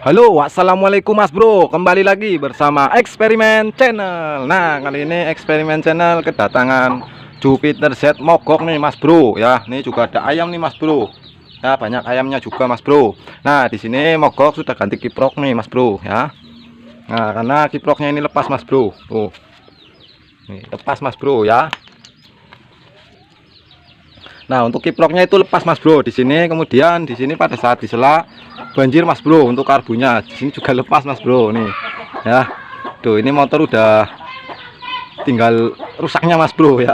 Halo, assalamualaikum Mas Bro. Kembali lagi bersama Eksperimen Channel. Nah, kali ini Eksperimen Channel kedatangan Jupiter Z mogok nih Mas Bro. Ya, ini juga ada ayam nih Mas Bro. Ya, banyak ayamnya juga Mas Bro. Nah, di sini mogok sudah ganti kiprok nih Mas Bro. Ya, nah karena kiproknya ini lepas Mas Bro. Tuh, nih, lepas Mas Bro ya. Nah, untuk kiproknya itu lepas Mas Bro di sini. Kemudian di sini pada saat disela banjir Mas Bro. Untuk karbunya di sini juga lepas Mas Bro nih. Ya. Tuh, ini motor udah tinggal rusaknya Mas Bro ya.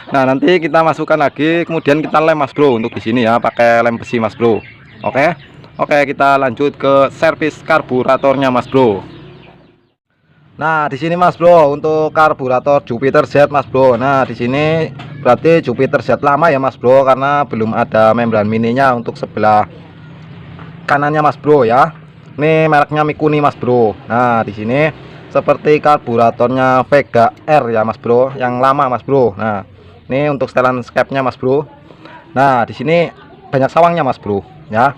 Nah, nanti kita masukkan lagi kemudian kita lem Mas Bro untuk di sini ya, pakai lem besi Mas Bro. Oke. Oke, kita lanjut ke servis karburatornya Mas Bro. Nah, di sini Mas Bro untuk karburator Jupiter Z Mas Bro. Nah, di sini berarti Jupiter Z lama ya Mas Bro, karena belum ada membran mininya untuk sebelah kanannya Mas Bro ya. Ini mereknya Mikuni Mas Bro. Nah, di sini seperti karburatornya Vega R ya Mas Bro, yang lama Mas Bro. Nah, ini untuk setelan skepnya Mas Bro. Nah, di sini banyak sawangnya Mas Bro ya.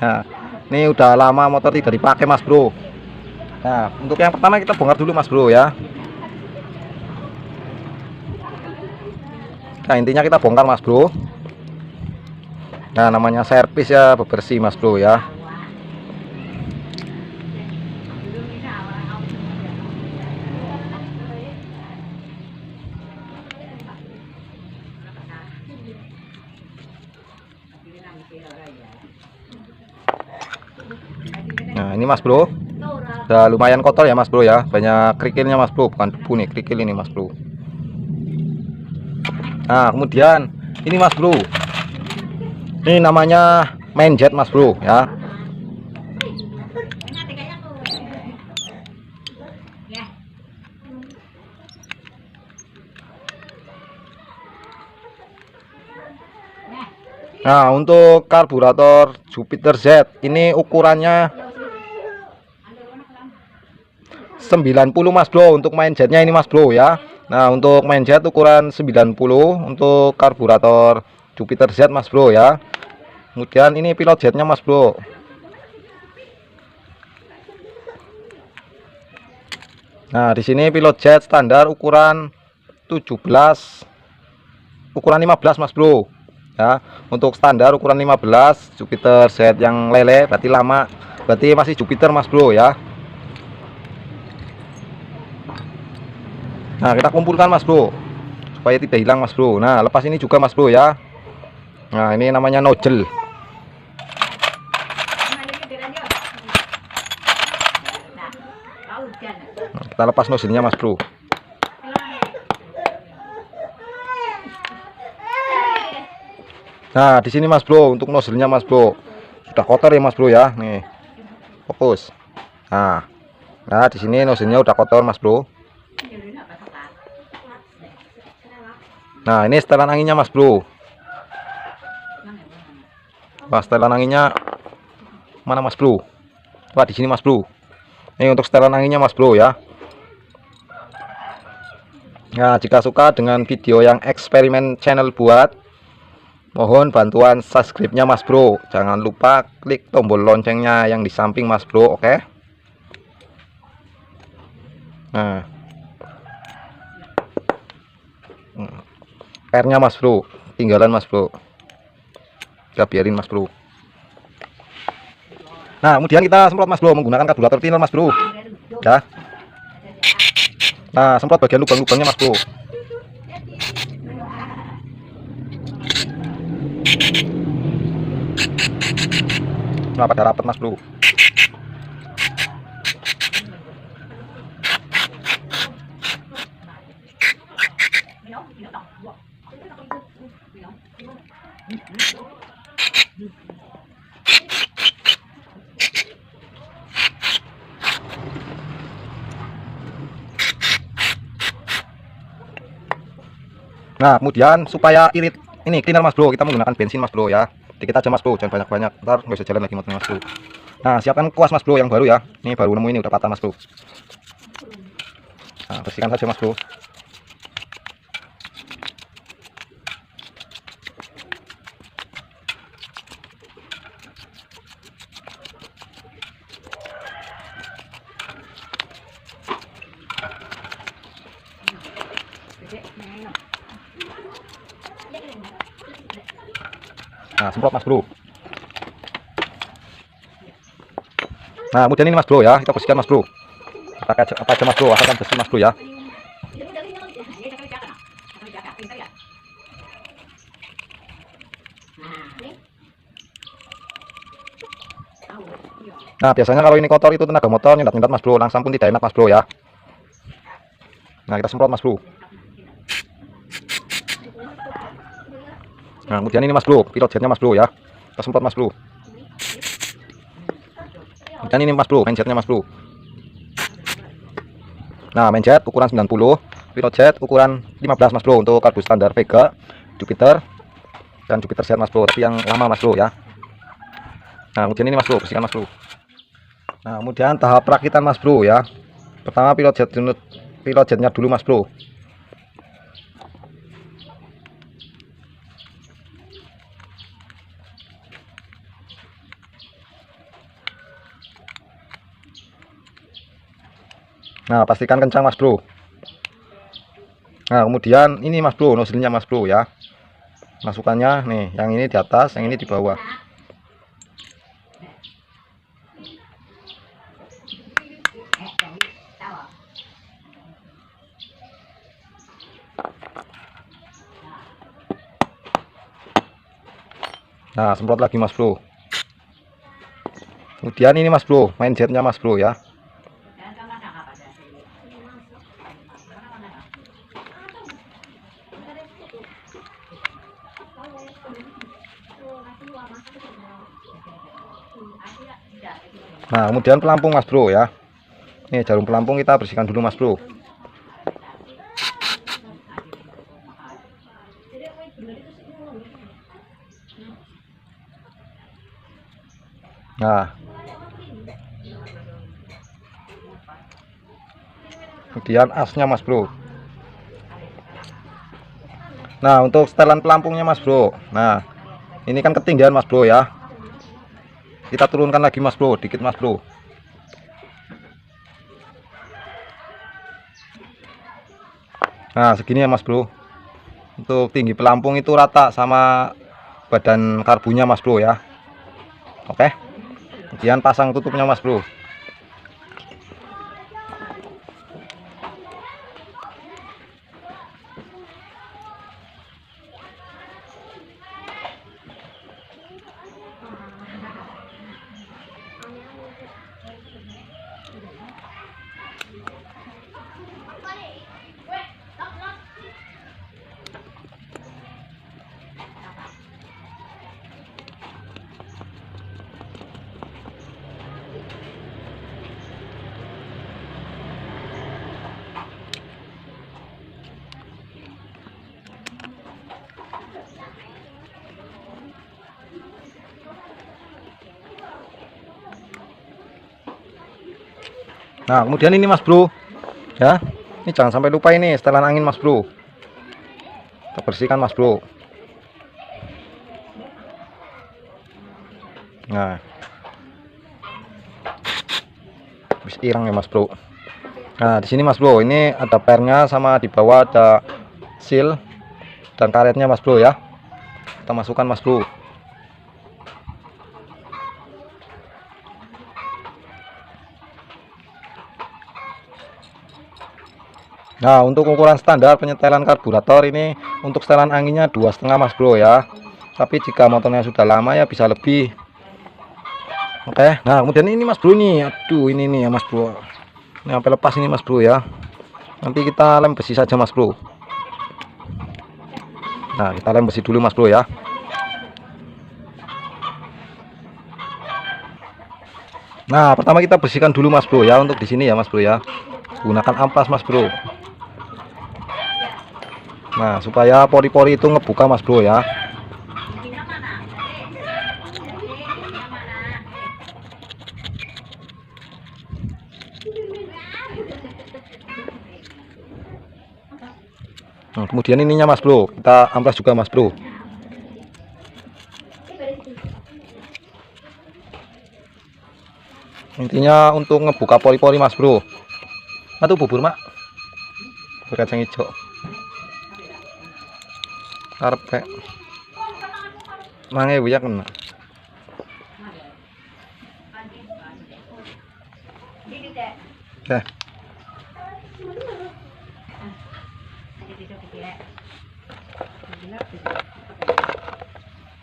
Nah, ini udah lama motor tidak dipakai Mas Bro. Nah, untuk yang pertama kita bongkar dulu Mas Bro ya. Nah, intinya kita bongkar Mas Bro. Nah, namanya servis ya, bebersih Mas Bro ya. Nah, ini Mas Bro, udah lumayan kotor ya Mas Bro ya, banyak kerikilnya Mas Bro, bukan debu nih, kerikil ini Mas Bro. Nah, kemudian ini Mas Bro, ini namanya main jet Mas Bro ya. Nah, untuk karburator Jupiter Z ini ukurannya 90 Mas Bro untuk main jetnya ini Mas Bro ya. Nah, untuk main jet ukuran 90 untuk karburator Jupiter Z Mas Bro ya. Kemudian ini pilot jetnya Mas Bro. Nah, di sini pilot jet standar ukuran 17, ukuran 15 Mas Bro. Ya, untuk standar ukuran 15 Jupiter Z yang lele berarti lama, berarti masih Jupiter Mas Bro ya. Nah, kita kumpulkan Mas Bro supaya tidak hilang Mas Bro. Nah, lepas ini juga Mas Bro ya. Nah, ini namanya nozzle. Nah, kita lepas nozzle-nya Mas Bro. Nah, di sini Mas Bro untuk nozzle-nya Mas Bro. Sudah kotor ya Mas Bro ya. Nih. Fokus. Nah, di sini nozzle-nya udah kotor Mas Bro. Nah, ini setelan anginnya Mas Bro. Wah, setelan anginnya mana Mas Bro? Wah, di sini Mas Bro. Ini untuk setelan anginnya Mas Bro ya. Nah, jika suka dengan video yang Eksperimen Channel buat, mohon bantuan subscribe-nya Mas Bro. Jangan lupa klik tombol loncengnya yang di samping Mas Bro, oke? Nah, airnya Mas Bro, tinggalan Mas Bro. Kita biarin Mas Bro. Nah, kemudian kita semprot Mas Bro menggunakan karburator thinner Mas Bro. Ya. Nah, semprot bagian lubang-lubangnya Mas Bro. Nah, pada rapat Mas Bro. Nah, kemudian supaya irit ini cleaner Mas Bro, kita menggunakan bensin Mas Bro ya. Dikit aja Mas Bro, jangan banyak-banyak. Ntar nggak bisa jalan lagi motornya Mas Bro. Nah, siapkan kuas Mas Bro yang baru ya. Ini baru nemu, ini udah patah Mas Bro. Nah, bersihkan saja Mas Bro. Nah, semprot mas bro. Nah, kemudian ini mas bro ya, kita bersihkan mas bro. Pakai apa aja mas bro, asalkan bersih mas bro ya. Nah, biasanya kalau ini kotor itu tenaga motor nyendat-nyendat mas bro, langsung pun tidak enak mas bro ya. Nah, kita semprot mas bro. Nah, kemudian ini mas bro, pilot jetnya mas bro ya, kita semprot mas bro. Kemudian ini mas bro, main jetnya mas bro. Nah, main jet ukuran 90, pilot jet ukuran 15 mas bro, untuk karbu standar Vega, Jupiter dan Jupiter jet mas bro, tapi yang lama mas bro ya. Nah, kemudian ini mas bro, bersihkan mas bro. Nah, kemudian tahap perakitan mas bro ya. Pertama pilot jetnya dulu mas bro. Nah, pastikan kencang mas bro. Nah, kemudian ini mas bro, nozzle-nya mas bro ya. Masukannya nih, yang ini di atas, yang ini di bawah. Nah, semprot lagi mas bro. Kemudian ini mas bro, main jetnya mas bro ya. Nah, kemudian pelampung mas bro ya. Nih, jarum pelampung kita bersihkan dulu mas bro. Nah, kemudian asnya mas bro. Nah, untuk setelan pelampungnya mas bro, nah ini kan ketinggian mas bro ya, kita turunkan lagi mas bro, dikit mas bro. Nah, segini ya mas bro. Untuk tinggi pelampung itu rata sama badan karbunya mas bro ya. Oke, kemudian pasang tutupnya mas bro. Nah, kemudian ini mas bro ya, ini jangan sampai lupa ini setelan angin mas bro, kita bersihkan mas bro. Nah, habis irang ya mas bro. Nah, di sini mas bro, ini ada pernya sama di bawah ada seal dan karetnya mas bro ya, kita masukkan mas bro. Nah, untuk ukuran standar penyetelan karburator ini untuk setelan anginnya 2,5 mas bro ya, tapi jika motornya sudah lama ya bisa lebih. Oke, nah kemudian ini mas bro nih, aduh ini nih ya mas bro, ini sampai lepas ini mas bro ya, nanti kita lem besi saja mas bro. Nah, kita lem besi dulu mas bro ya. Nah, pertama kita bersihkan dulu mas bro ya, untuk di sini ya mas bro ya, gunakan amplas mas bro. Nah, supaya pori-pori itu ngebuka mas bro ya. Nah, kemudian ininya mas bro, kita amplas juga mas bro. Intinya untuk ngebuka pori-pori mas bro. Atau bubur mak, bubur kacang hijau karpet. Mange ya kena. Oke.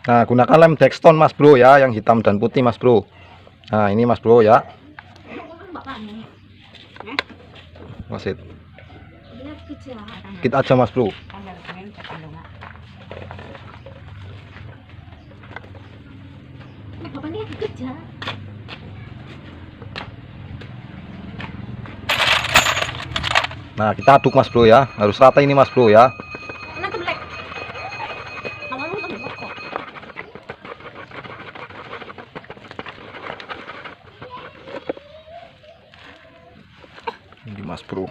Nah, gunakan lem Dexton Mas Bro ya, yang hitam dan putih Mas Bro. Nah, ini Mas Bro ya. Wasit. Kita aja Mas Bro. Nah, kita aduk Mas Bro ya. Harus rata ini Mas Bro ya. Ini Mas Bro.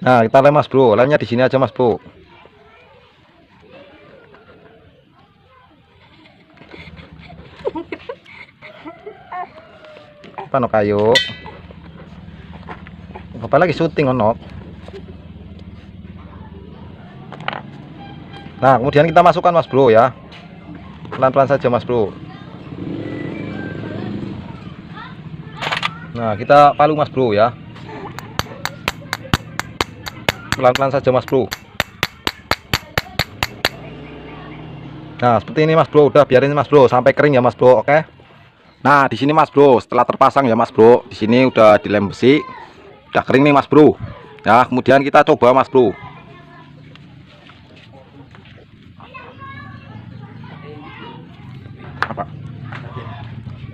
Nah, kita lem Mas Bro. Lemnya di sini aja Mas Bro. Apa no kayu? Apa lagi syuting ono? Nah, kemudian kita masukkan Mas Bro ya. Pelan-pelan saja Mas Bro. Nah, kita palu Mas Bro ya. Pelan-pelan saja Mas Bro. Nah, seperti ini Mas Bro. Udah biarin Mas Bro sampai kering ya Mas Bro, oke? Nah, di sini Mas Bro, setelah terpasang ya Mas Bro, di sini udah dilem besi, udah kering nih Mas Bro. Ya, kemudian kita coba Mas Bro. Apa?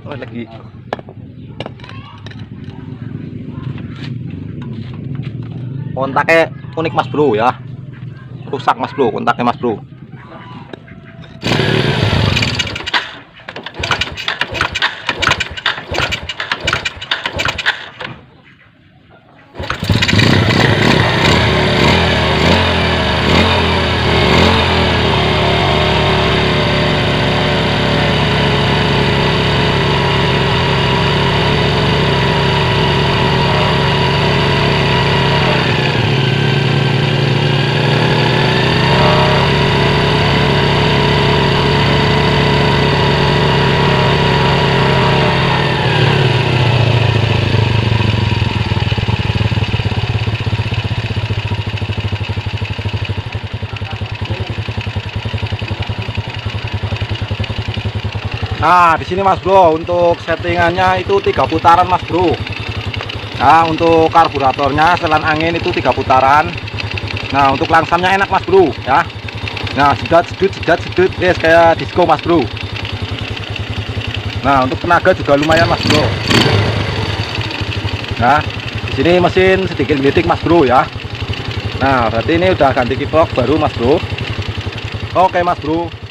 Oh, lagi. Kontaknya unik Mas Bro ya. Rusak Mas Bro, kontaknya Mas Bro. Nah, di sini Mas Bro, untuk settingannya itu 3 putaran Mas Bro. Nah, untuk karburatornya setelan angin itu 3 putaran. Nah, untuk langsamnya enak Mas Bro ya. Nah, jedat sedut yes, kayak disco Mas Bro. Nah, untuk tenaga juga lumayan Mas Bro. Nah, di sini mesin sedikit gelitik Mas Bro ya. Nah, berarti ini udah ganti kiprok baru Mas Bro. Oke Mas Bro.